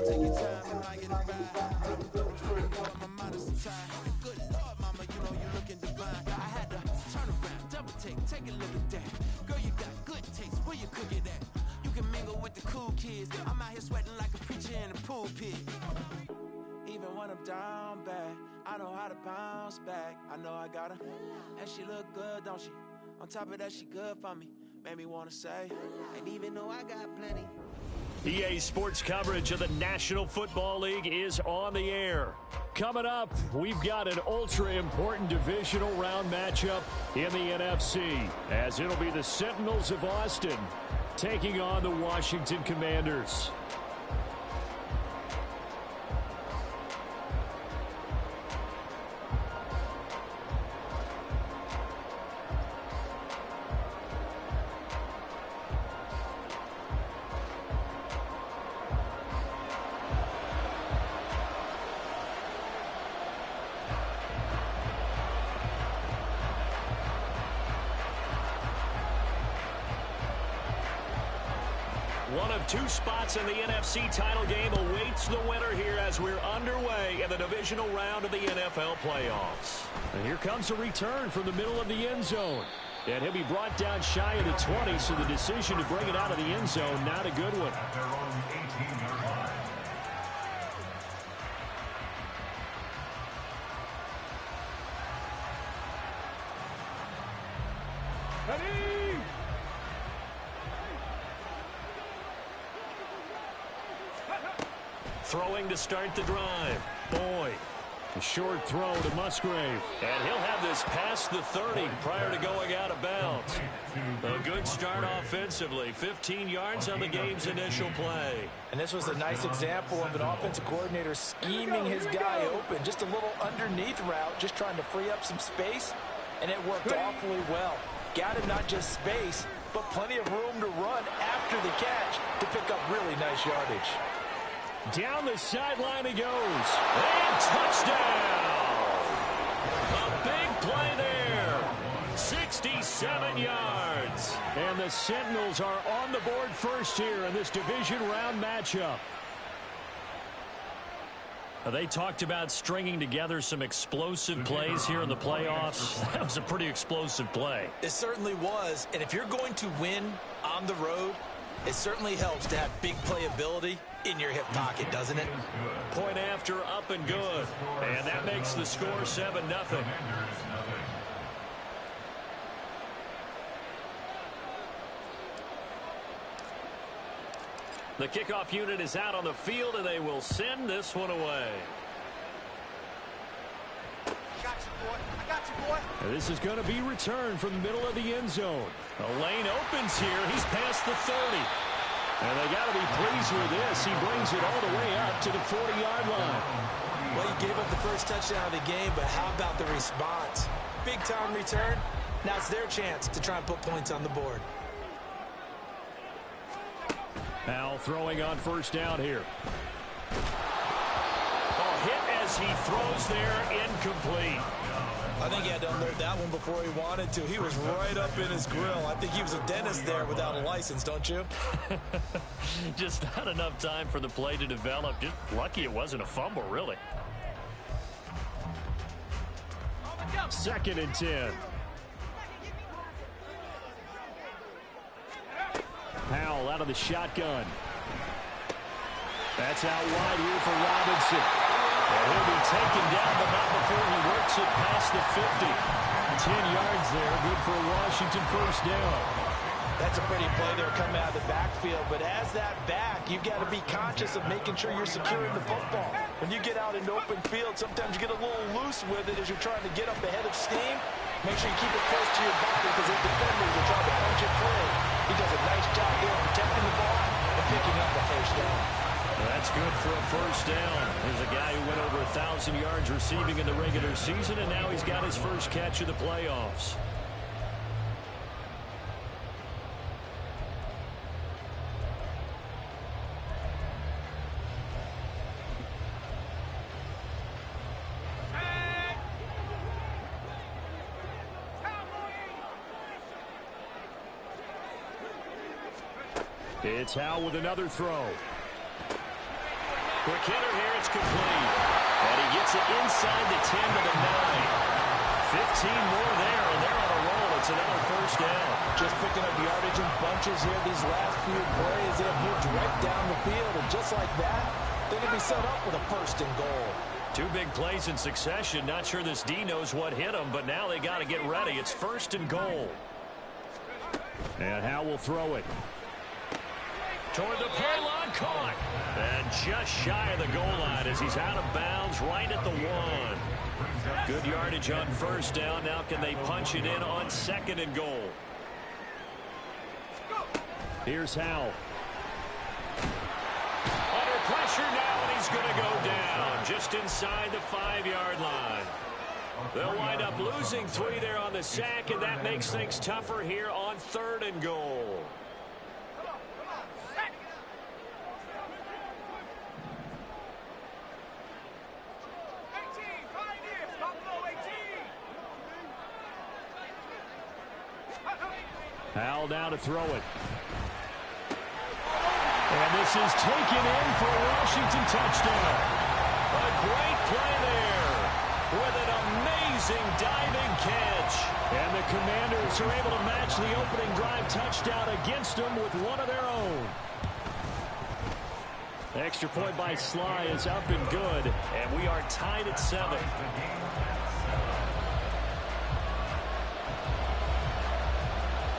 take your time, you might get a ride. I'm through trying to my modesty tie. Good Lord, mama, you know you looking divine. I had to turn around, double take a look at that. Girl, you got good taste, where you cook it at? You can mingle with the cool kids. I'm out here sweating like a preacher in a pool pit. Even when I'm down bad, I know how to bounce back. I know I got her, and she look good, don't she? On top of that, she good for me. Made me want to say, and even though I got plenty. EA Sports coverage of the National Football League is on the air. Coming up, we've got an ultra-important divisional round matchup in the NFC, as it'll be the Sentinels of Austin taking on the Washington Commanders. One of two spots in the NFC title game awaits the winner here as we're underway in the divisional round of the NFL playoffs. And here comes a return from the middle of the end zone. And he'll be brought down shy of the 20, so the decision to bring it out of the end zone, not a good one. Throwing to start the drive. Boyd. A short throw to Musgrave. And he'll have this past the 30 prior to going out of bounds. A good start offensively. 15 yards on the game's initial play. And this was a nice example of an offensive coordinator scheming his guy open. Just a little underneath route, just trying to free up some space. And it worked awfully well. Got him not just space, but plenty of room to run after the catch to pick up really nice yardage. Down the sideline he goes. And touchdown! A big play there. 67 yards. And the Sentinels are on the board first here in this division round matchup. They talked about stringing together some explosive plays here in the playoffs. That was a pretty explosive play. It certainly was. And if you're going to win on the road, it certainly helps to have big playability in your hip pocket, doesn't it? Point after, up and good. And that makes the score 7-0. The kickoff unit is out on the field, and they will send this one away. And this is going to be returned from the middle of the end zone. The lane opens here. He's past the 30. And they got to be pleased with this. He brings it all the way up to the 40-yard line. Well, he gave up the first touchdown of the game, but how about the response? Big-time return. Now it's their chance to try and put points on the board. Now throwing on first down here. Oh, hit as he throws there, incomplete. I think he had to unload that one before he wanted to. He was right up in his grill. I think he was a dentist there without a license, don't you? Just not enough time for the play to develop. Just lucky it wasn't a fumble, really. 2nd and 10. Powell out of the shotgun. That's out wide here for Robinson. And he'll be taken down, but not before he works it past the 50. 10 yards there, good for a Washington first down. That's a pretty play there coming out of the backfield, but as that back, you've got to be conscious of making sure you're securing the football. When you get out in open field, sometimes you get a little loose with it as you're trying to get up ahead of steam. Make sure you keep it close to your body because if defenders are trying to punch it free. He does a nice job there protecting the ball and picking up a first down. Well, that's good for a first down. There's a guy who went over 1,000 yards receiving in the regular season, and now he's got his first catch of the playoffs. It's Howell with another throw. Quick hitter here, it's complete. And he gets it inside the 10 to the 9. 15 more there, and they're on a roll. It's another first down. Just picking up yardage in bunches here these last few plays. They have moved right down the field, and just like that, they're going to be set up with a first and goal. Two big plays in succession. Not sure this D knows what hit him, but now they got to get ready. It's first and goal. And Howe will throw it. Toward the pylon, caught. And just shy of the goal line as he's out of bounds right at the 1. Good yardage on first down. Now can they punch it in on second and goal? Here's Howe. Under pressure now, and he's going to go down just inside the 5-yard line. They'll wind up losing 3 there on the sack, and that makes things tougher here on third and goal. Howell now to throw it. And this is taken in for a Washington touchdown. A great play there with an amazing diving catch. And the Commanders are able to match the opening drive touchdown against them with one of their own. The extra point by Sly is up and good, and we are tied at 7.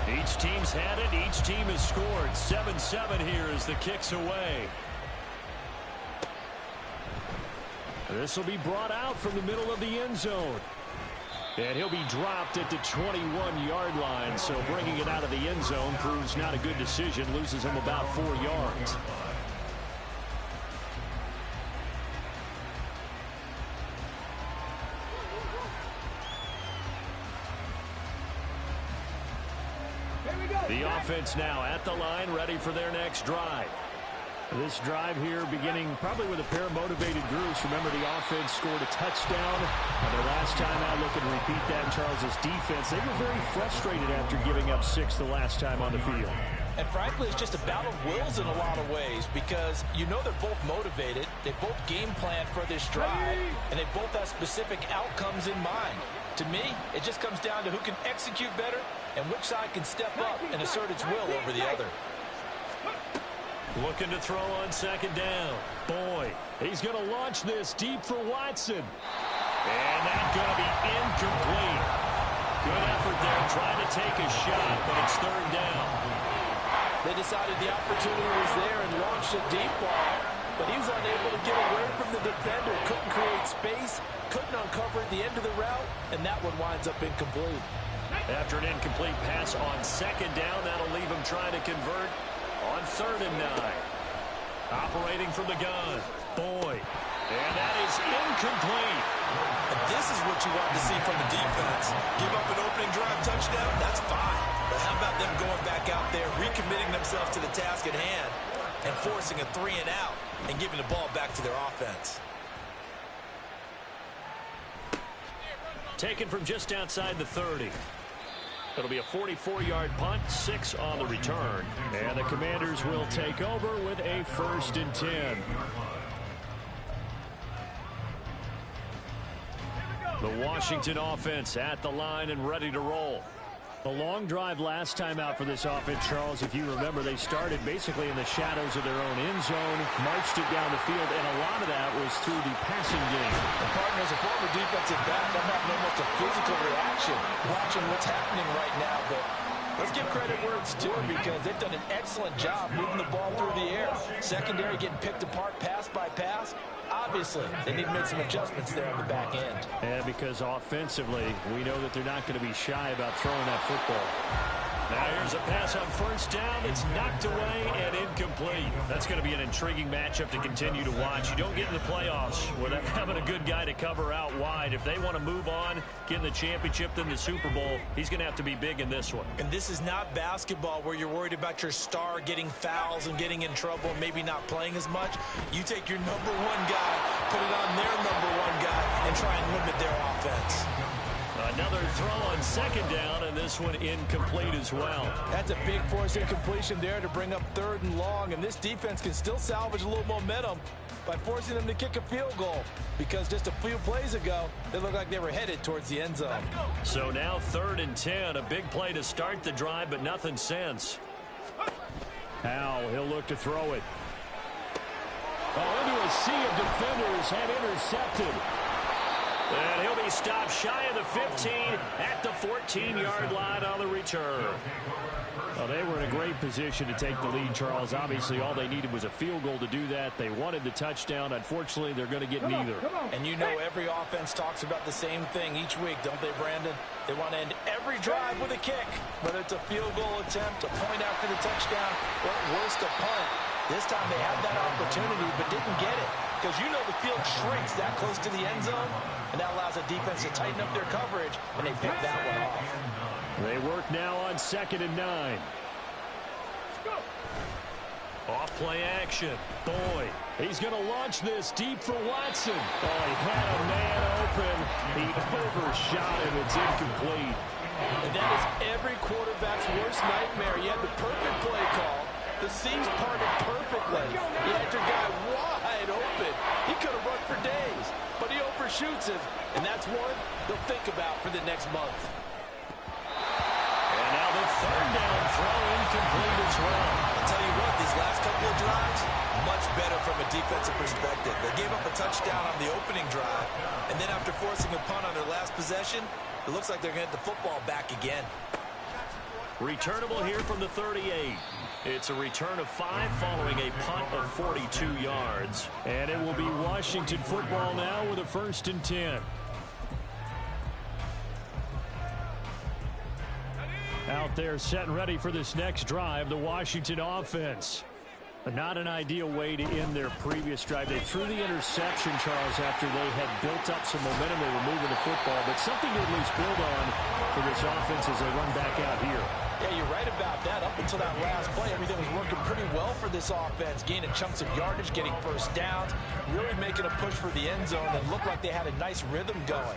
Each team's had it. Each team has scored. 7-7 here as the kick's away. This will be brought out from the middle of the end zone. And he'll be dropped at the 21-yard line. So bringing it out of the end zone proves not a good decision. Loses him about 4 yards. The offense now at the line, ready for their next drive. This drive here beginning probably with a pair of motivated groups. Remember, the offense scored a touchdown. Their last time out, looking to repeat that in Charles's defense. They were very frustrated after giving up 6 the last time on the field. And frankly, it's just a battle of wills in a lot of ways because you know they're both motivated. They both game plan for this drive, and they both have specific outcomes in mind. To me, it just comes down to who can execute better and which side can step up and assert its will over the other. Looking to throw on second down. Boy, he's going to launch this deep for Watson. And that's going to be incomplete. Good effort there trying to take a shot, but it's third down. They decided the opportunity was there and launched a deep ball, but he was unable to get away from the defender. Couldn't create space, couldn't uncover at the end of the route, and that one winds up incomplete. After an incomplete pass on second down, that'll leave him trying to convert on 3rd and 9. Operating from the gun. Boyd. And that is incomplete. And this is what you want to see from the defense. Give up an opening drive touchdown, that's fine. But how about them going back out there, recommitting themselves to the task at hand, and forcing a 3 and out, and giving the ball back to their offense. Taken from just outside the 30. It'll be a 44-yard punt, 6 on the return. And the Commanders will take over with a 1st and 10. The Washington offense at the line and ready to roll. A long drive last time out for this offense, Charles. If you remember, they started basically in the shadows of their own end zone, marched it down the field, and a lot of that was through the passing game. And partner, as a former defensive back, I'm having almost a physical reaction watching what's happening right now. But let's give credit where it's due because they've done an excellent job moving the ball through the air. Secondary getting picked apart pass by pass. Obviously, they need to make some adjustments there on the back end. And because offensively, we know that they're not going to be shy about throwing that football. Now here's a pass on first down. It's knocked away and incomplete. That's going to be an intriguing matchup to continue to watch. You don't get in the playoffs without having a good guy to cover out wide. If they want to move on, get in the championship, then the Super Bowl, he's going to have to be big in this one. And this is not basketball where you're worried about your star getting fouls and getting in trouble and maybe not playing as much. You take your number 1 guy, put it on their number 1 guy, and try and limit their offense. Another throw on second down, and this one incomplete as well. That's a big force incompletion there to bring up 3rd and long, and this defense can still salvage a little momentum. by forcing them to kick a field goal, because just a few plays ago, they looked like they were headed towards the end zone. So now 3rd and 10, a big play to start the drive, but nothing since. Howell, he'll look to throw it. Oh, into a sea of defenders and intercepted. And he'll be stopped shy of the 15 at the 14-yard line on the return. Well, they were in a great position to take the lead, Charles. Obviously, all they needed was a field goal to do that. They wanted the touchdown. Unfortunately, they're going to get neither. And you know every offense talks about the same thing each week, don't they, Brandon? They want to end every drive with a kick, whether it's a field goal attempt, a point after the touchdown, or at worst, a punt. This time they had that opportunity but didn't get it, because you know the field shrinks that close to the end zone, and that allows the defense to tighten up their coverage, and they picked that one off. They work now on 2nd and 9. Off play action. Boyd, he's going to launch this deep for Watson. Oh, he had a man open. He overshot him. It's incomplete. And that is every quarterback's worst nightmare. You had the perfect play call. The seams parted perfectly. You had your guy wide open. He could have run for days, but he overshoots him. And that's one they'll think about for the next month. And now the 3rd down throw incomplete as well. I'll tell you what, these last couple of drives, much better from a defensive perspective. They gave up a touchdown on the opening drive, and then after forcing a punt on their last possession, it looks like they're going to get the football back again. Returnable here from the 38. It's a return of 5 following a punt of 42 yards. And it will be Washington football now with a 1st and 10. Out there set and ready for this next drive, the Washington offense. But not an ideal way to end their previous drive. They threw the interception, Charles, after they had built up some momentum. They were moving the football, but something to at least build on for this offense as they run back out here. Yeah, you're right about that. Up until that last play, everything was working pretty well for this offense, gaining chunks of yardage, getting first downs, really making a push for the end zone, and looked like they had a nice rhythm going.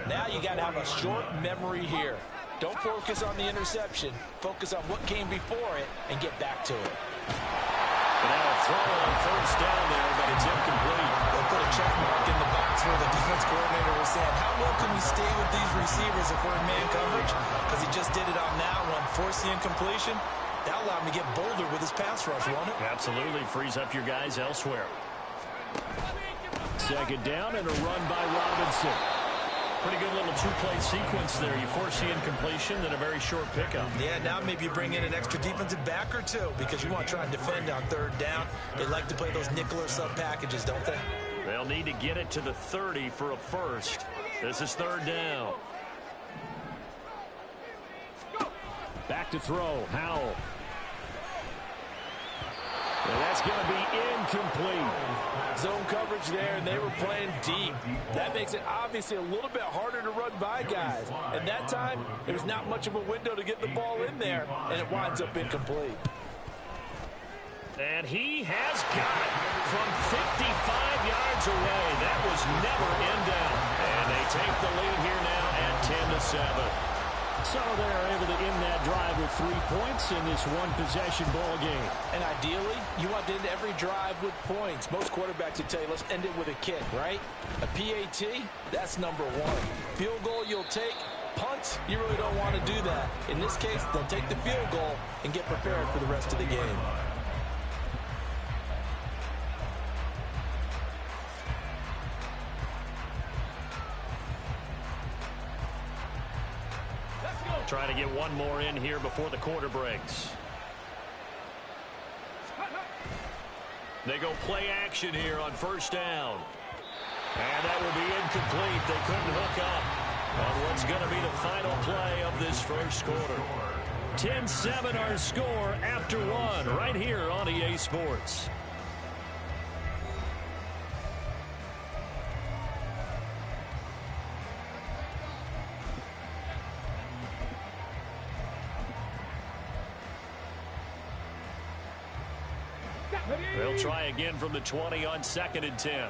Now you got to have a short memory here. Don't focus on the interception. Focus on what came before it and get back to it. And now a throw on 1st down there, but it's incomplete. They'll put a check mark in the box where the defense coordinator was saying, how well can we stay with these receivers if we're in man coverage? Because he just did it on that one, forced the incompletion. That allowed him to get bolder with his pass rush, won't it? Absolutely, frees up your guys elsewhere. 2nd down and a run by Robinson. Pretty good little 2-play sequence there. You force the incompletion, then a very short pickup. Yeah, now maybe you bring in an extra defensive back or two because you want to try and defend on 3rd down. They like to play those nickel or sub packages, don't they? They'll need to get it to the 30 for a first. This is 3rd down. Back to throw. Howell. And that's going to be incomplete. Zone coverage there, and they were playing deep. That makes it obviously a little bit harder to run by guys. And that time, there was not much of a window to get the ball in there, and it winds up incomplete. And he has got it from 55 yards away. That was never in doubt. And they take the lead here now at 10-7. So they're able to end that drive with 3 points in this one-possession ball game. And ideally, you want to end every drive with points. Most quarterbacks would tell you, let's end it with a kick, right? A PAT, that's number 1. Field goal you'll take. Punts, you really don't want to do that. In this case, they'll take the field goal and get prepared for the rest of the game. Trying to get one more in here before the quarter breaks. They go play action here on 1st down. And that will be incomplete. They couldn't hook up on what's going to be the final play of this first quarter. 10-7 our score after 1 right here on EA Sports. They'll try again from the 20 on 2nd and 10.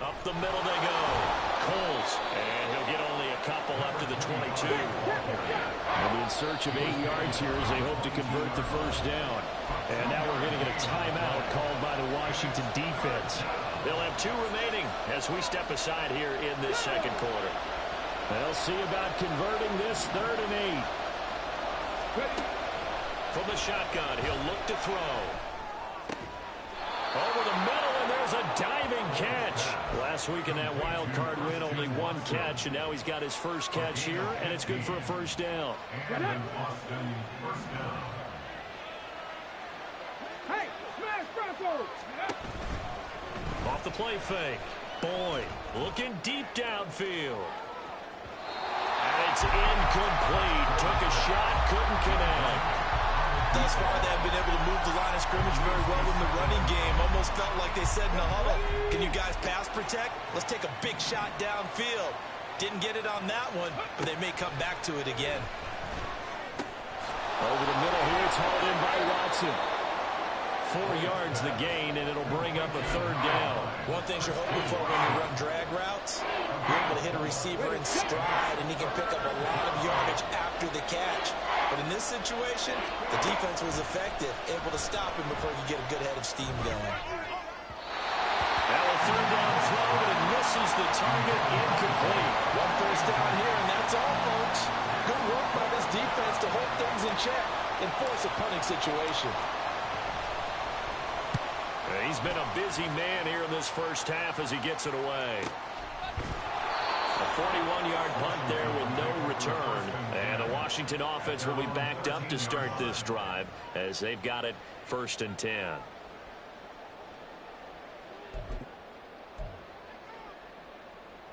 Up the middle they go. Coles, and he'll get only a couple up to the 22. They'll be in search of 8 yards here as they hope to convert the first down. And now we're going to timeout called by the Washington defense. They'll have 2 remaining as we step aside here in this second quarter. They'll see about converting this 3rd and 8. From the shotgun, he'll look to throw. Over the middle, and there's a diving catch. Last week in that wild card win, only 1 catch, and now he's got his first catch here, and it's good for a first down. Hey, smash Broncos! Off the play fake. Boyd looking deep downfield. And it's incomplete. Took a shot, couldn't connect. Thus far, they have been able to move the line of scrimmage very well in the running game. Almost felt like they said in the huddle, can you guys pass protect? Let's take a big shot downfield. Didn't get it on that one, but they may come back to it again. Over the middle here, it's hauled in by Watson. 4 yards the gain, and it'll bring up a 3rd down. One thing you're hoping for when you run drag routes, you're able to hit a receiver in stride, and he can pick up a lot of yardage after the catch. But in this situation, the defense was effective, able to stop him before he could get a good head of steam going. Now a 3rd down throw, but it misses the target, incomplete. 1 first down here, and that's all, folks. Good work by this defense to hold things in check and force a punting situation. He's been a busy man here in this first half as he gets it away. A 41-yard punt there with no return. And the Washington offense will be backed up to start this drive as they've got it 1st and 10.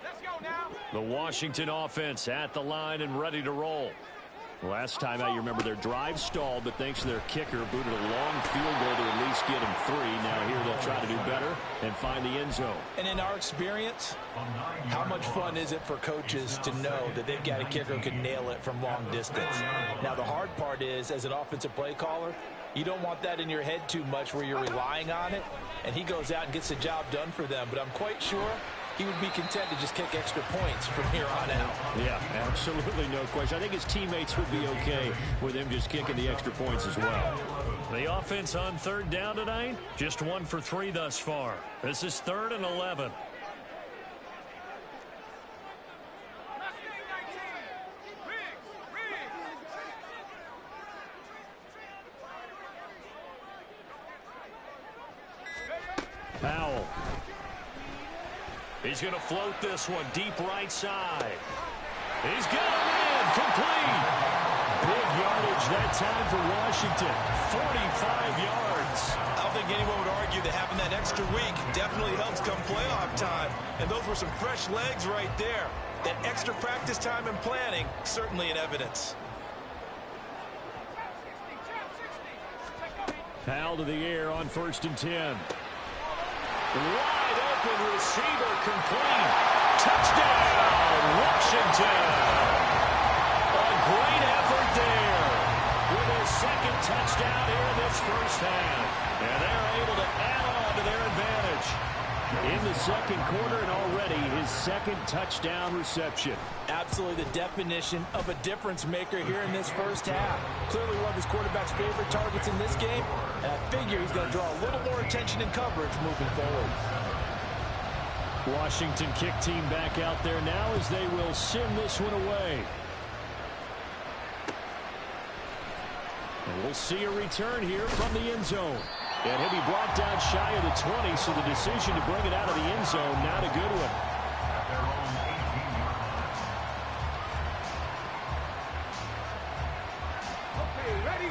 Let's go now. The Washington offense at the line and ready to roll. Last time out, you remember their drive stalled, but thanks to their kicker, booted a long field goal to at least get him 3. Now here they'll try to do better and find the end zone. And in our experience, how much fun is it for coaches to know that they've got a kicker who can nail it from long distance? Now, the hard part is, as an offensive play caller, you don't want that in your head too much where you're relying on it, and he goes out and gets the job done for them. But I'm quite sure he would be content to just kick extra points from here on out. Yeah, absolutely no question. I think his teammates would be okay with him just kicking the extra points as well. The offense on 3rd down tonight, just 1 for 3 thus far. This is 3rd and 11. Powell. He's going to float this one deep right side. He's got him in. Complete. Big yardage that time for Washington. 45 yards. I don't think anyone would argue that having that extra week definitely helps come playoff time. And those were some fresh legs right there. That extra practice time and planning, certainly in evidence. Powell to the air on 1st and 10. Wide open receiver, complete. Touchdown, Washington. A great effort there with his 2nd touchdown here in this first half. And they're able to add on to their advantage. In the second quarter and already his 2nd touchdown reception. Absolutely the definition of a difference maker here in this first half. Clearly one of his quarterback's favorite targets in this game. And I figure he's going to draw a little more attention and coverage moving forward. Washington kick team back out there now as they will send this one away. And we'll see a return here from the end zone. And he'll be brought down shy of the 20, so the decision to bring it out of the end zone, not a good one.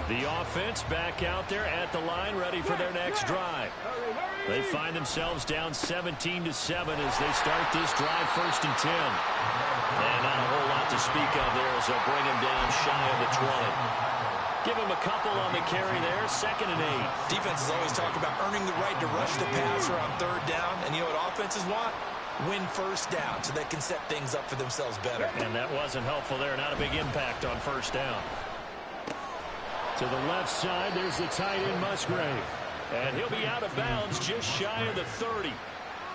The offense back out there at the line, ready for their next drive. They find themselves down 17-7 as they start this drive 1st and 10. And not a whole lot to speak of there as they'll bring him down shy of the 20. Give him a couple on the carry there, 2nd and 8. Defenses always talk about earning the right to rush the passer on 3rd down. And you know what offenses want? Win 1st down so they can set things up for themselves better. And that wasn't helpful there. Not a big impact on 1st down. To the left side, there's the tight end Musgrave. And he'll be out of bounds just shy of the 30.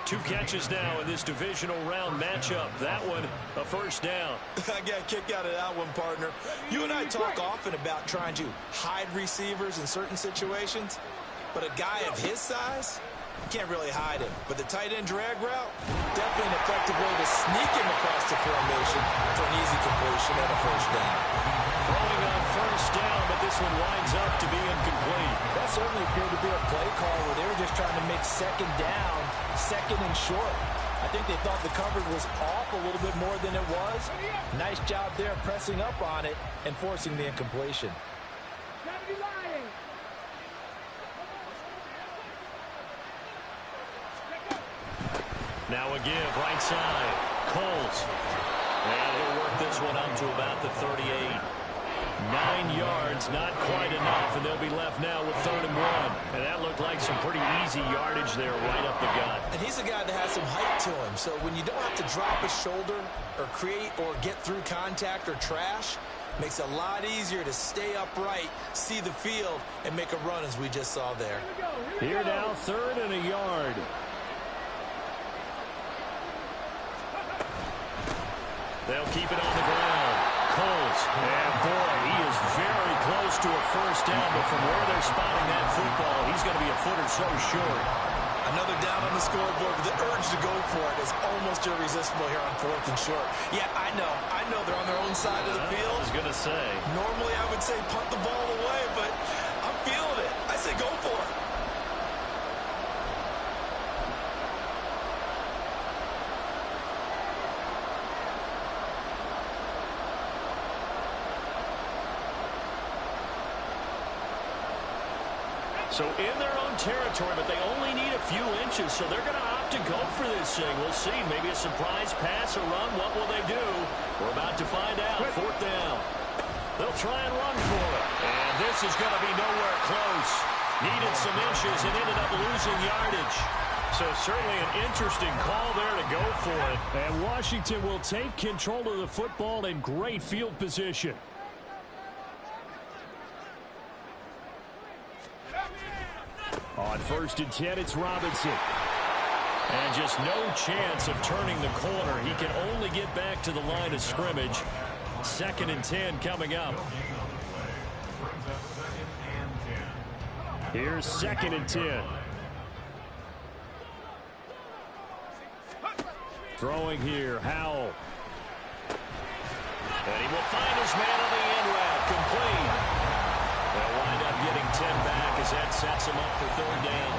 2 catches now in this divisional round matchup. That one, a 1st down. I got a kick out of that one, partner. You and I talk often about trying to hide receivers in certain situations. But a guy of his size, you can't really hide him. But the tight end drag route, definitely an effective way to sneak him across the formation for an easy completion and a first down. Throwing on first down, but this one winds up to be incomplete. That certainly appeared to be a play call where they were just trying to make second down, second and short. I think they thought the coverage was off a little bit more than it was. Nice job there pressing up on it and forcing the incompletion. Now a give, right side. Coles. And he'll work this one up to about the 38. 9 yards, not quite enough, and they'll be left now with 3rd and 1. And that looked like some pretty easy yardage there right up the gut. And he's a guy that has some height to him, so when you don't have to drop a shoulder or create or get through contact or trash, makes it a lot easier to stay upright, see the field, and make a run as we just saw there. Here now, 3rd and a yard. They'll keep it on the ground. Coles, and boy, he is very close to a first down, but from where they're spotting that football, he's going to be a foot or so short. Another down on the scoreboard. The urge to go for it is almost irresistible here on 4th and short. Yeah, I know they're on their own side of the field. I was going to say. Normally I would say punt the ball away, but I'm feeling it. I say go for it. So in their own territory, but they only need a few inches, so they're going to opt to go for this thing. We'll see. Maybe a surprise pass or run. What will they do? We're about to find out. 4th down. They'll try and run for it. And this is going to be nowhere close. Needed some inches and ended up losing yardage. So certainly an interesting call there to go for it. And Washington will take control of the football in great field position. On 1st and 10, it's Robinson. And just no chance of turning the corner. He can only get back to the line of scrimmage. 2nd and 10 coming up. Here's 2nd and 10. Throwing here, Howell. And he will find his man on the end route. Complete. They'll wind up getting 10 back as that sets him up for 3rd down.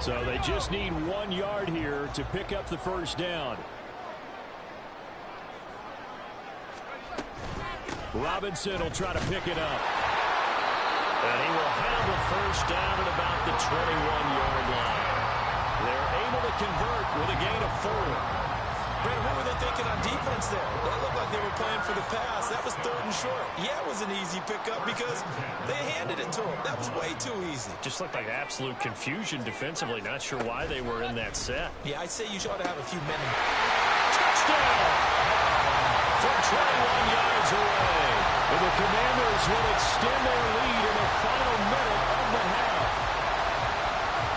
So they just need 1 yard here to pick up the first down. Robinson will try to pick it up. And he will handle first down at about the 21-yard line. They're able to convert with a gain of 4. Brandon, what were they thinking on defense there? That looked like they were playing for the pass. That was 3rd and short. Yeah, it was an easy pickup because they handed it to him. That was way too easy. Just looked like absolute confusion defensively. Not sure why they were in that set. Yeah, I'd say you ought to have a few men. Touchdown! From 21 yards away. And the Commanders will extend their lead in the final minute of the half.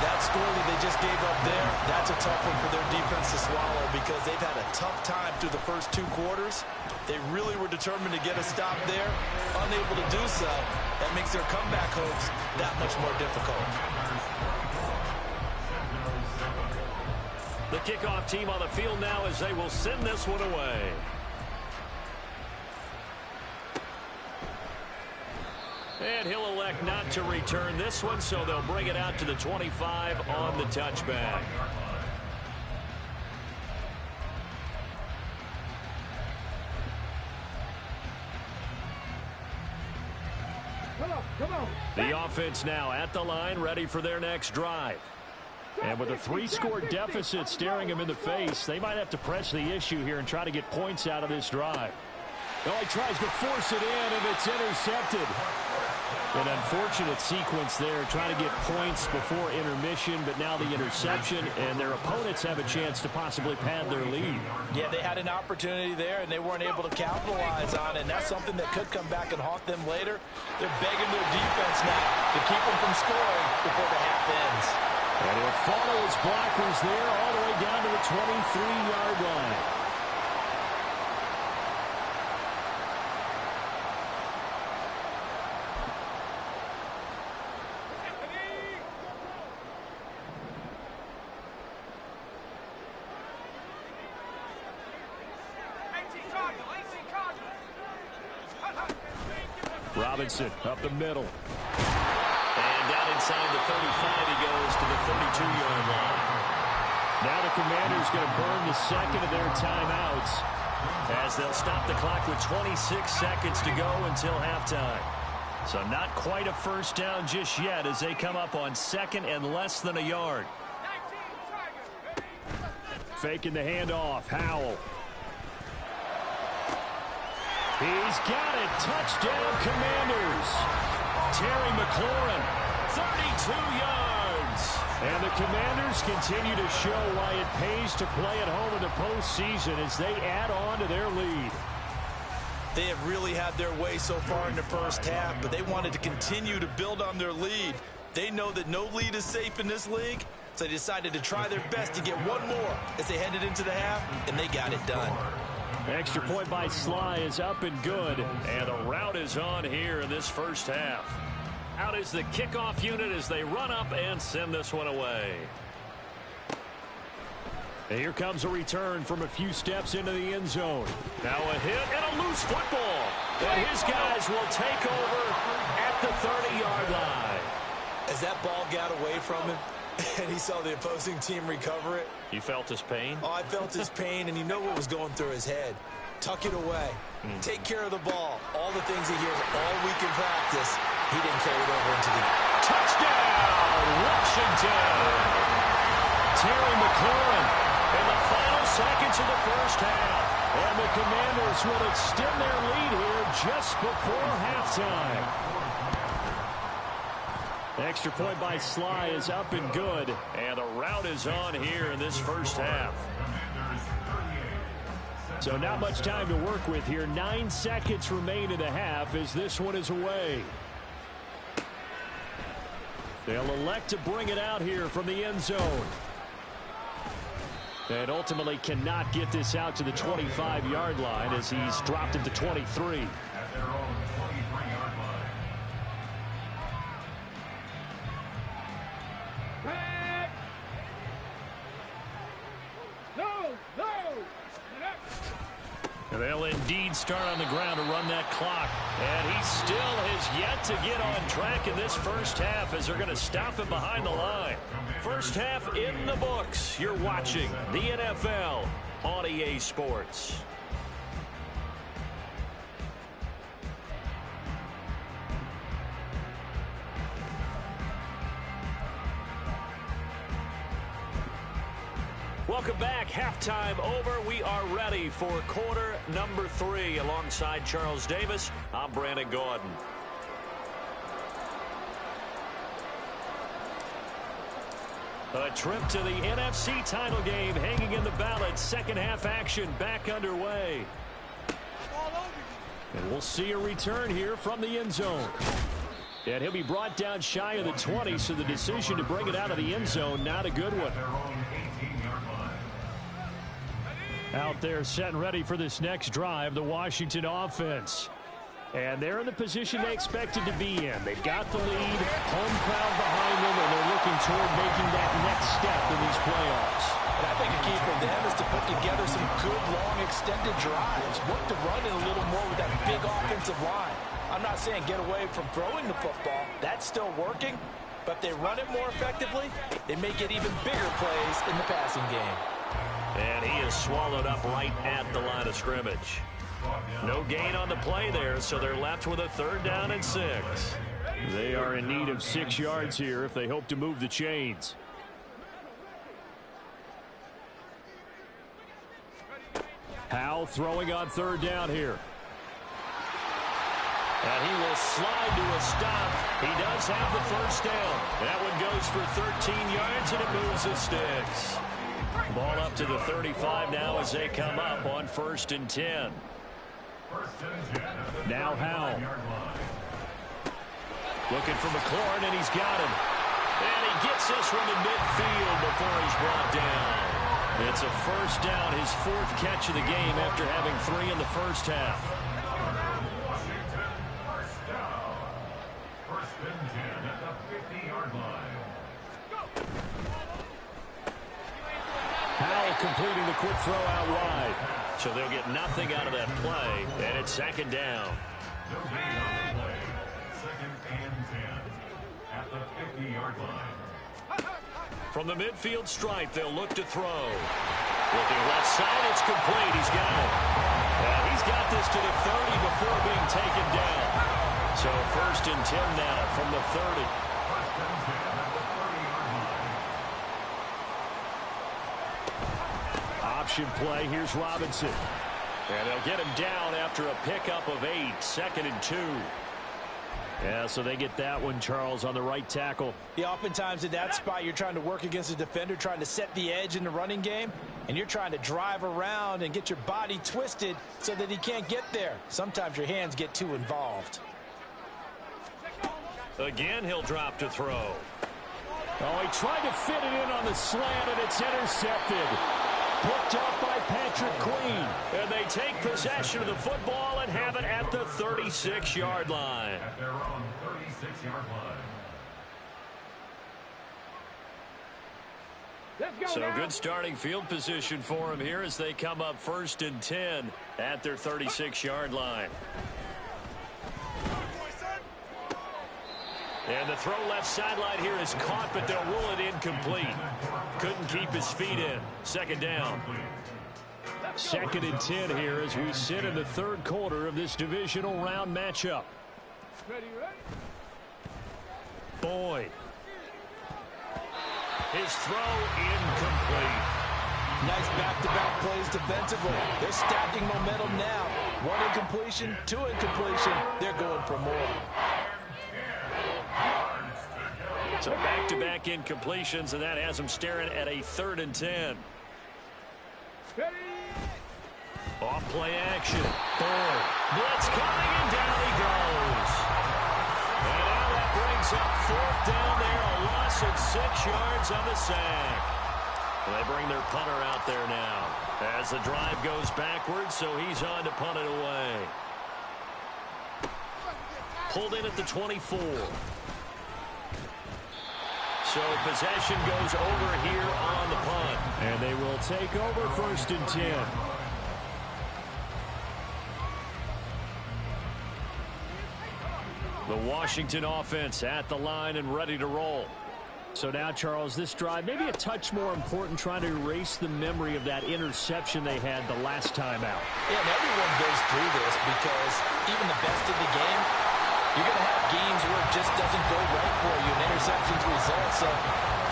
That score that they just gave up there, that's a tough one for their defense to swallow because they've had a tough time through the first 2 quarters. They really were determined to get a stop there. Unable to do so, that makes their comeback hopes that much more difficult. The kickoff team on the field now as they will send this one away. And he'll elect not to return this one, so they'll bring it out to the 25 on the touchback. Come on. The offense now at the line, ready for their next drive. And with a 3-score deficit staring them in the face, they might have to press the issue here and try to get points out of this drive. Well, he tries to force it in, and it's intercepted. An unfortunate sequence there, trying to get points before intermission, but now the interception, and their opponents have a chance to possibly pad their lead. Yeah, they had an opportunity there, and they weren't able to capitalize on it, and that's something that could come back and haunt them later. They're begging their defense now to keep them from scoring before the half ends. And he'll follow his blockers there all the way down to the 23-yard line. Robinson up the middle. And down inside the 35, he goes to the 32-yard line. Now the Commanders going to burn the second of their timeouts as they'll stop the clock with 26 seconds to go until halftime. So not quite a first down just yet as they come up on second and less than a yard. Faking the handoff. Howell. He's got it. Touchdown, Commanders. Terry McLaurin, 32 yards. And the Commanders continue to show why it pays to play at home in the postseason as they add on to their lead. They have really had their way so far in the first half, but they wanted to continue to build on their lead. They know that no lead is safe in this league, so they decided to try their best to get one more as they headed into the half, and they got it done. Extra point by Sly is up and good, and the route is on here in this first half. Out is the kickoff unit as they run up and send this one away. And here comes a return from a few steps into the end zone. Now a hit and a loose football. And his guys will take over at the 30-yard line. As that ball got away from him and he saw the opposing team recover it. You felt his pain? Oh, I felt his pain, and you know what was going through his head. Tuck it away. Take care of the ball. All the things he hears all week in practice, he didn't carry it over into the game. Touchdown, Washington! Terry McLaurin in the final seconds of the first half. And the Commanders will extend their lead here just before halftime. The extra point by Sly is up and good. And the route is on here in this first half. So not much time to work with here. 9 seconds remain in the half as this one is away. They'll elect to bring it out here from the end zone. And ultimately cannot get this out to the 25-yard line as he's dropped it to 23. And they'll indeed start on the ground to run that clock. And he still has yet to get on track in this first half as they're going to stop him behind the line. First half in the books. You're watching the NFL on EA Sports. Welcome back. Halftime over. We are ready for quarter number 3. Alongside Charles Davis, I'm Brandon Gordon. A trip to the NFC title game hanging in the balance. Second half action back underway. And we'll see a return here from the end zone. And he'll be brought down shy of the 20, so the decision to bring it out of the end zone, not a good one. Out there set and ready for this next drive, the Washington offense. And they're in the position they expected to be in. They've got the lead, home crowd behind them, and they're looking toward making that next step in these playoffs. And I think a key for them is to put together some good, long, extended drives. Work to run it a little more with that big offensive line. I'm not saying get away from throwing the football. That's still working. But if they run it more effectively, they may get even bigger plays in the passing game. And he is swallowed up right at the line of scrimmage. No gain on the play there, so they're left with a 3rd down and 6. They are in need of 6 yards here if they hope to move the chains. Howell throwing on 3rd down here. And he will slide to a stop. He does have the first down. That one goes for 13 yards, and it moves the sticks. Ball up to the 35 now as they come up on 1st and 10. Now Howell. Looking for McLaurin, and he's got him. And he gets this one to midfield before he's brought down. It's a first down, his 4th catch of the game after having 3 in the first half. Howell completing the quick throw out wide. So they'll get nothing out of that play, and it's 2nd down. From the midfield stripe, they'll look to throw. Looking left side, it's complete. He's got it. And he's got this to the 30 before being taken down. So 1st and 10 now from the 30. Option play. Here's Robinson. And they'll get him down after a pickup of 8. 2nd and 2. Yeah, so they get that one, Charles, on the right tackle. Yeah, oftentimes in that spot, you're trying to work against a defender, trying to set the edge in the running game, and you're trying to drive around and get your body twisted so that he can't get there. Sometimes your hands get too involved. Again, he'll drop to throw. Oh, he tried to fit it in on the slant, and it's intercepted. Picked up by Patrick Queen. And they take possession of the football and have it at the 36-yard line. At their own 36-yard line. So good starting field position for him here as they come up 1st and 10 at their 36-yard line. And the throw left sideline here is caught, but they'll rule it incomplete. Couldn't keep his feet in. 2nd down. 2nd and 10 here as we sit in the 3rd quarter of this divisional round matchup. Boyd. His throw incomplete. Nice back-to-back plays defensively. They're stacking momentum now. 1 incompletion, 2 incompletion. They're going for more. So back-to-back incompletions, and that has them staring at a 3rd and 10. Off play action. Boyd. Blitz coming, and down he goes. And now that brings up 4th down there. A loss of 6 yards on the sack. And they bring their punter out there now as the drive goes backwards, so he's on to punt it away. Pulled in at the 24. So possession goes over here on the punt. And they will take over 1st and 10. The Washington offense at the line and ready to roll. So now, Charles, this drive maybe a touch more important, trying to erase the memory of that interception they had the last time out. Yeah, and everyone goes through this because even the best of the game, you're going to have games where it just doesn't go right for you and interceptions result. So,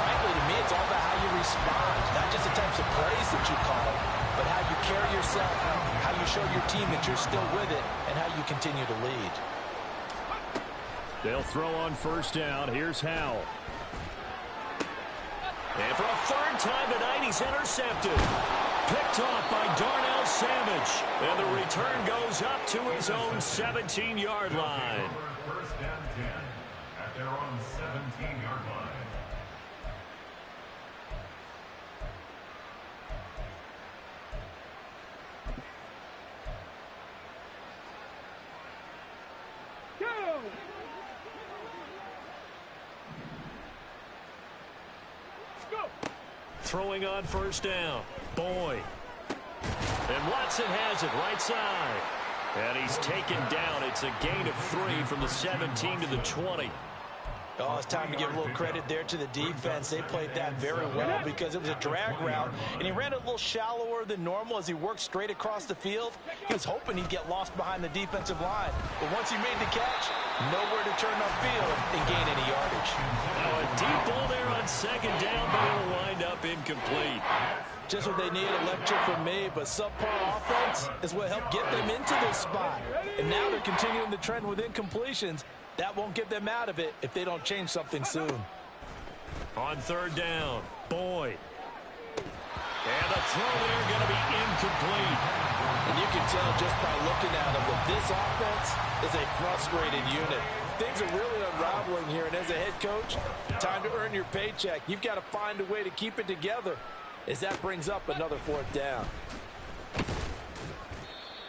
frankly, to me, it's all about how you respond, not just the types of plays that you call, but how you carry yourself, how you show your team that you're still with it, and how you continue to lead. They'll throw on 1st down. Here's Howell. And for a 3rd time tonight, he's intercepted. Picked off by Darnell Savage. And the return goes up to his own 17-yard line. 1st and 10 at their own 17-yard line. Throwing on 1st down. Boyd. And Watson has it right side. And he's taken down. It's a gain of 3 from the 17 to the 20. Oh, it's time to give a little credit there to the defense. They played that very well because it was a drag route, and he ran it a little shallower than normal as he worked straight across the field. He was hoping he'd get lost behind the defensive line. But once he made the catch, nowhere to turn upfield and gain any yardage. Now a deep ball there on 2nd down, but it'll wind up incomplete. Just what they need, a lecture from me, but subpar offense is what helped get them into this spot. And now they're continuing the trend with incompletions. That won't get them out of it if they don't change something soon. On 3rd down, Boyd. And the throw there going to be incomplete. And you can tell just by looking at them that this offense is a frustrated unit. Things are really unraveling here, and as a head coach, time to earn your paycheck. You've got to find a way to keep it together as that brings up another 4th down.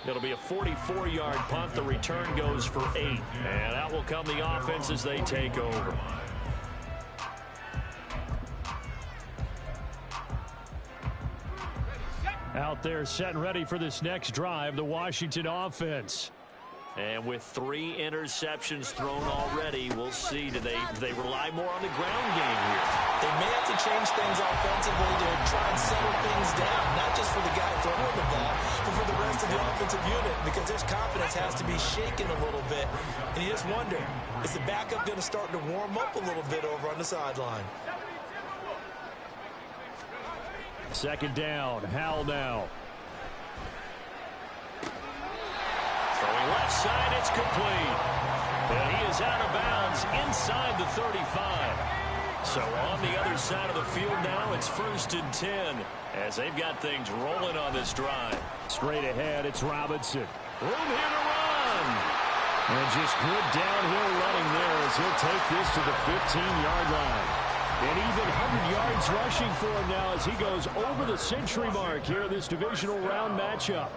It'll be a 44-yard punt. The return goes for 8. And out will come the offense as they take over. Out there set and ready for this next drive, the Washington offense. And with 3 interceptions thrown already, we'll see. Do they rely more on the ground game here? They may have to change things offensively to try and settle things down, not just for the guy throwing the ball, but for the rest of the offensive unit, because their confidence has to be shaken a little bit. And you just wonder, is the backup going to start to warm up a little bit over on the sideline? Second down, Howell now. Throwing left side, it's complete. And he is out of bounds inside the 35. So on the other side of the field now, it's 1st and 10 as they've got things rolling on this drive. Straight ahead, it's Robinson. Room here to run. And just good downhill running there as he'll take this to the 15-yard line. And even 100 yards rushing for him now as he goes over the century mark here in this divisional round matchup.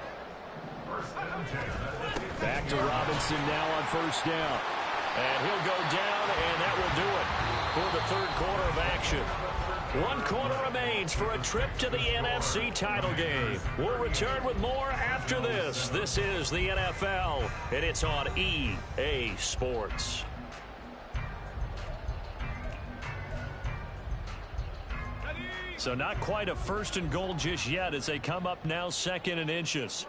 Back to Robinson now on 1st down. And he'll go down, and that will do it for the 3rd quarter of action. 1 quarter remains for a trip to the NFC title game. We'll return with more after this. This is the NFL, and it's on EA Sports. So not quite a 1st and goal just yet as they come up now 2nd and inches.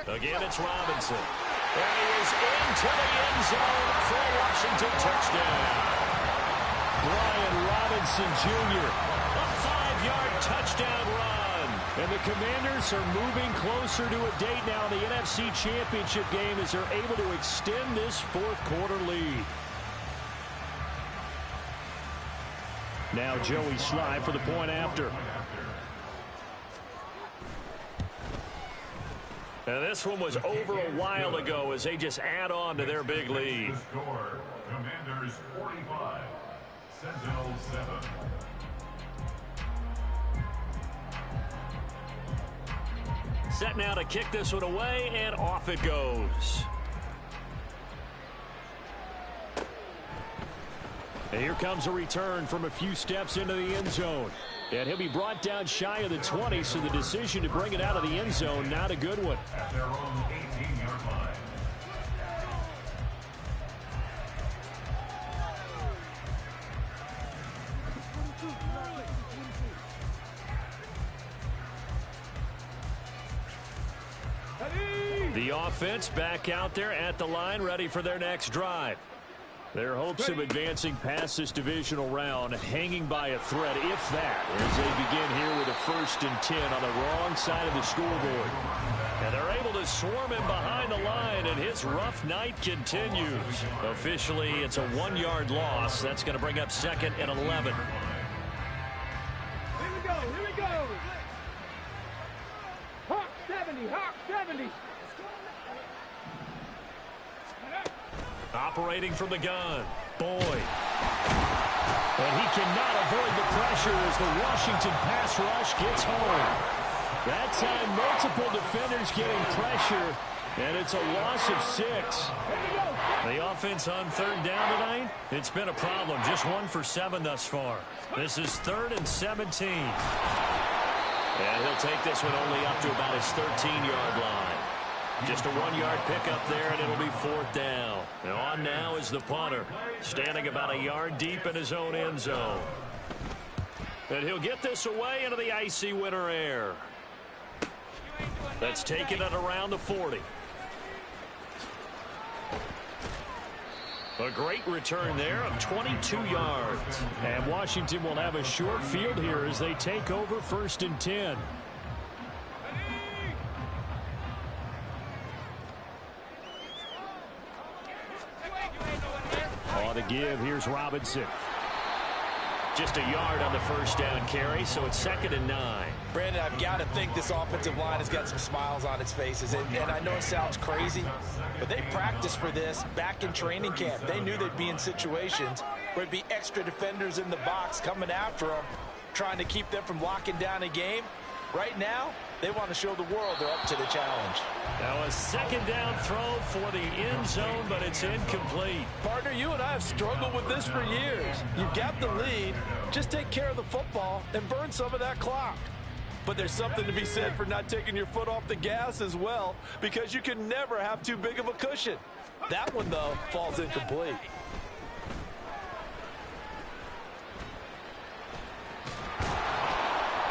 Again, it's Robinson. And he is into the end zone for a Washington touchdown. Brian Robinson Jr., a 5-yard touchdown run. And the Commanders are moving closer to a date now in the NFC Championship game as they're able to extend this 4th quarter lead. Now Joey Sly for the point after. And this one was over a while ago as they just add on to their big lead. Score, Commanders 45, Sentinels 7. Set now to kick this one away, and off it goes. And here comes a return from a few steps into the end zone. And he'll be brought down shy of the 20, so the decision to bring it out of the end zone, not a good one. At their own 18-yard line. The offense back out there at the line, ready for their next drive. Their hopes of advancing past this divisional round hanging by a thread, if that, as they begin here with a 1st and 10 on the wrong side of the scoreboard. And they're able to swarm him behind the line, and his rough night continues. Officially, it's a 1-yard loss. That's going to bring up 2nd and 11. Here we go, here we go. Hawk 70, Hawk 70. Operating from the gun, Boyd. And he cannot avoid the pressure as the Washington pass rush gets home. That time, multiple defenders getting pressure, and it's a loss of 6. The offense on 3rd down tonight, it's been a problem. Just 1 for 7 thus far. This is 3rd and 17. And he'll take this one only up to about his 13-yard line. Just a 1-yard pickup there, and it'll be 4th down. And on now is the punter, standing about a yard deep in his own end zone. And he'll get this away into the icy winter air. That's taken it around the 40. A great return there of 22 yards. And Washington will have a short field here as they take over 1st and 10. On the give, here's Robinson. Just a yard on the 1st down carry, so it's 2nd and 9. Brandon, I've got to think this offensive line has got some smiles on its faces. And I know it sounds crazy, but they practiced for this back in training camp. They knew they'd be in situations where it'd be extra defenders in the box coming after them, trying to keep them from locking down a game. Right now, they want to show the world they're up to the challenge. Now a 2nd down throw for the end zone, but it's incomplete. Partner, you and I have struggled with this for years. You've got the lead. Just take care of the football and burn some of that clock. But there's something to be said for not taking your foot off the gas as well, because you can never have too big of a cushion. That one, though, falls incomplete.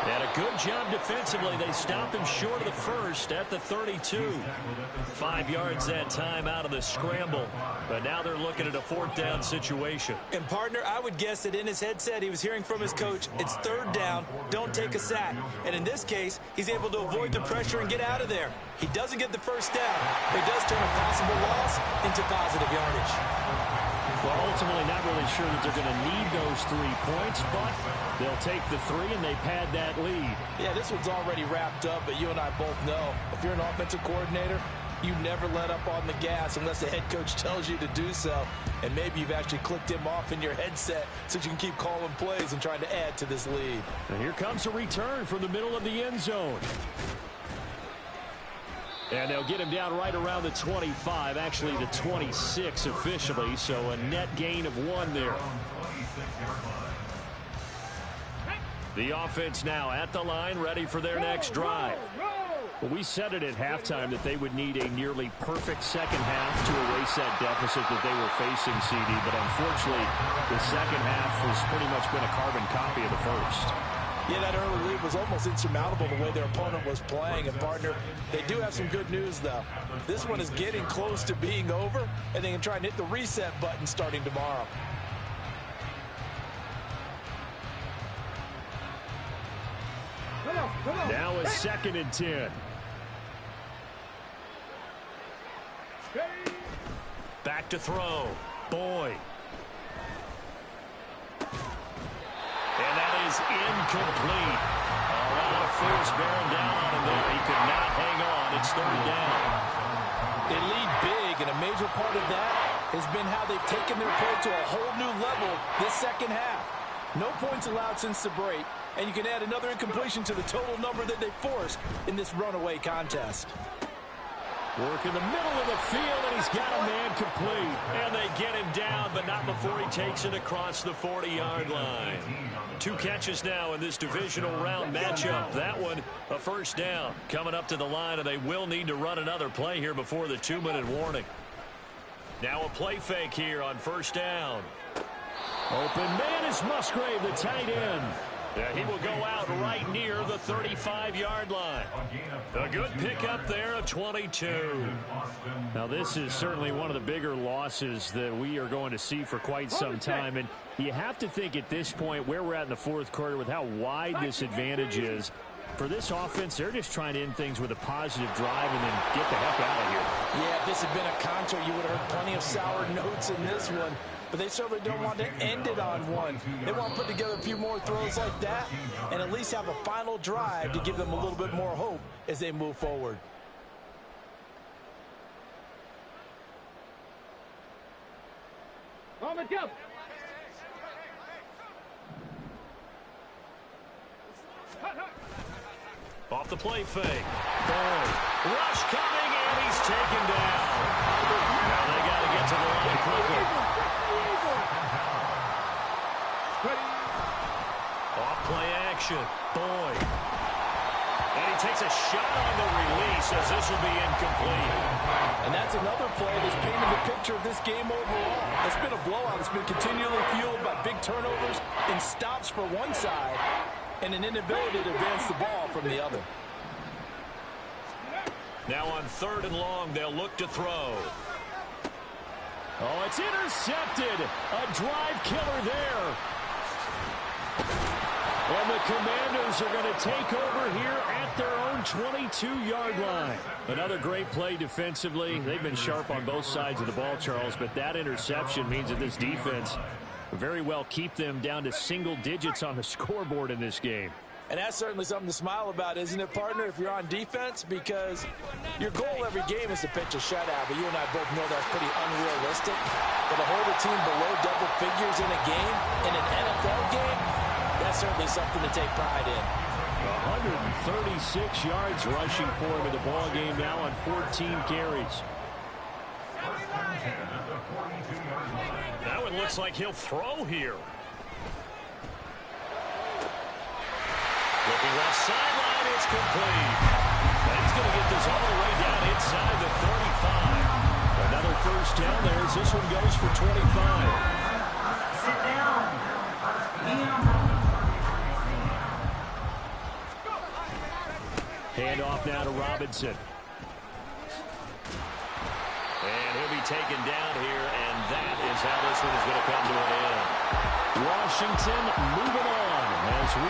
And a good job defensively. They stopped him short of the first at the 32. 5 yards that time out of the scramble. But now they're looking at a 4th down situation. And, partner, I would guess that in his headset he was hearing from his coach, it's 3rd down, don't take a sack. And in this case, he's able to avoid the pressure and get out of there. He doesn't get the first down. It does turn a possible loss into positive yardage. Well, ultimately not really sure that they're going to need those 3 points, but they'll take the 3 and they pad that lead. Yeah, this one's already wrapped up, but you and I both know if you're an offensive coordinator, you never let up on the gas unless the head coach tells you to do so. And maybe you've actually clicked him off in your headset so you can keep calling plays and trying to add to this lead. And here comes a return from the middle of the end zone. And they'll get him down right around the 25, actually the 26 officially, so a net gain of 1 there. The offense now at the line, ready for their next drive. Well, we said it at halftime that they would need a nearly perfect second half to erase that deficit that they were facing, CD, but unfortunately, the second half has pretty much been a carbon copy of the first. Yeah, that early lead was almost insurmountable the way their opponent was playing. And, partner, they do have some good news, though. This one is getting close to being over, and they can try and hit the reset button starting tomorrow. Come on. Now a 2nd and 10. Back to throw. Boyd. And that is incomplete. A lot of force bearing down on him there. He could not hang on. It's 3rd down. They lead big, and a major part of that has been how they've taken their play to a whole new level this second half. No points allowed since the break, and you can add another incompletion to the total number that they forced in this runaway contest. Work in the middle of the field, and he's got a man complete. And they get him down, but not before he takes it across the 40-yard line. 2 catches now in this divisional round matchup. That one, a 1st down. Coming up to the line, and they will need to run another play here before the 2-minute warning. Now a play fake here on 1st down. Open man is Musgrave, the tight end. He will go out right near the 35-yard line. A good pickup there of 22. Now, this is certainly one of the bigger losses that we are going to see for quite some time. And you have to think at this point where we're at in the 4th quarter with how wide this advantage is. For this offense, they're just trying to end things with a positive drive and then get the heck out of here. Yeah, if this had been a contra, you would have heard plenty of sour notes in this one. But they certainly don't want to end it on one. They want to put together a few more throws like that and at least have a final drive to give them a little bit more hope as they move forward. On the jump. Off the play fake. Boyd. Rush coming, and he's taken down. Now they got to get to the line quickly. Off play action. Boyd. And he takes a shot on the release as this will be incomplete. And that's another play that's painted the picture of this game overall. It's been a blowout. It's been continually fueled by big turnovers and stops for one side and an inability to advance the ball from the other. Now on 3rd and long, they'll look to throw. Oh, it's intercepted. A drive killer there. And the Commanders are going to take over here at their own 22-yard line. Another great play defensively. They've been sharp on both sides of the ball, Charles, but that interception means that this defense very well keep them down to single digits on the scoreboard in this game. And that's certainly something to smile about, isn't it, partner, if you're on defense? Because your goal every game is to pitch a shutout, but you and I both know that's pretty unrealistic. But to hold a team below double figures in a game, in an NFL game, that's certainly something to take pride in. 136 yards rushing for him in the ball game now on 14 carries. Now it looks like he'll throw here. Looking left sideline, it's complete. That's going to get this all the way down inside the 35. Another first down there as this one goes for 25. Sit down. Hand off now to Robinson. And he'll be taken down here, and that is how this one is going to come to an end. Washington moving on as we